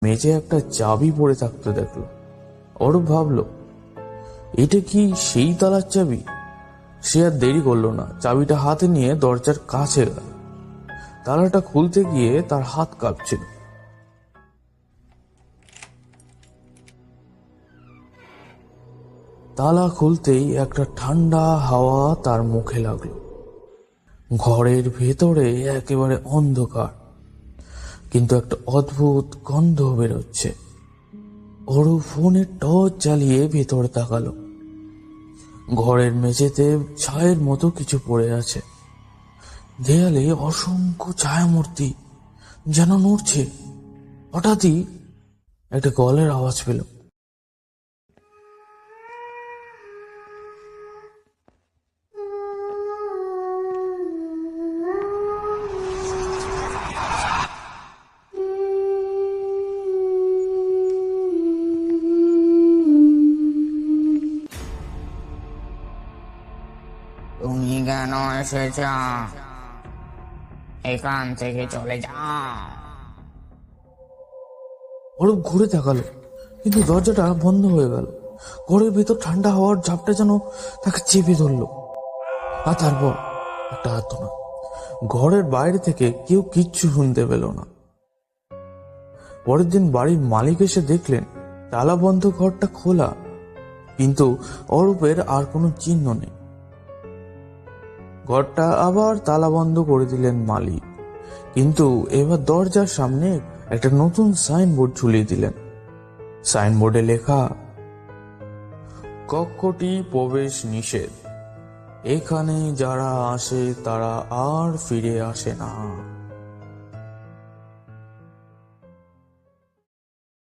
মেঝে একটা চাবি পড়ে থাকতে দেখলো। অরূপ ভাবলো, এটা কি সেই তালার চাবি? সে আর দেরি করলো না, চাবিটা হাতে নিয়ে দরজার কাছে গেল। তালাটা খুলতে গিয়ে তার হাত কাঁপছিল। তালা খুলতেই একটা ঠান্ডা হাওয়া তার মুখে লাগলো। ঘরের ভেতরে একেবারে অন্ধকার, কিন্তু একটা অদ্ভুত গন্ধ বেরোচ্ছে। অরূপ ফোনের টর্চ জ্বালিয়ে ভেতরে তাকালো। ঘরের মেঝেতে ছায়ের মতো কিছু পড়ে আছে। দেয়ালে অসংখ্য ছায়ামূর্তি যেন নড়ছে। হঠাৎই একটা গলার আওয়াজ পেল। তুমি কেন এসেছ? এখান থেকে চলে যাও। অরূপ ঘুরে তাকালো, কিন্তু দরজাটা বন্ধ হয়ে গেল। ঘরের ভেতর ঠান্ডা হওয়ার ঝাপটা যেন তাকে চেপে ধরলো। আর তারপর একটা আর্তনাদ। ঘরের বাইরে থেকে কেউ কিচ্ছু শুনতে পেল না। পরের দিন বাড়ির মালিক এসে দেখলেন তালা বন্ধ ঘরটা খোলা, কিন্তু অরূপের আর কোনো চিহ্ন নেই। ঘরটা আবার তালা বন্ধ করে দিলেন মালিক, কিন্তু এবার দরজার সামনে একটা নতুন সাইনবোর্ড ঝুলিয়ে দিলেন। সাইনবোর্ডে লেখা, কক্ষটি প্রবেশ নিষেধ, এখানে যারা আসে তারা আর ফিরে আসে না।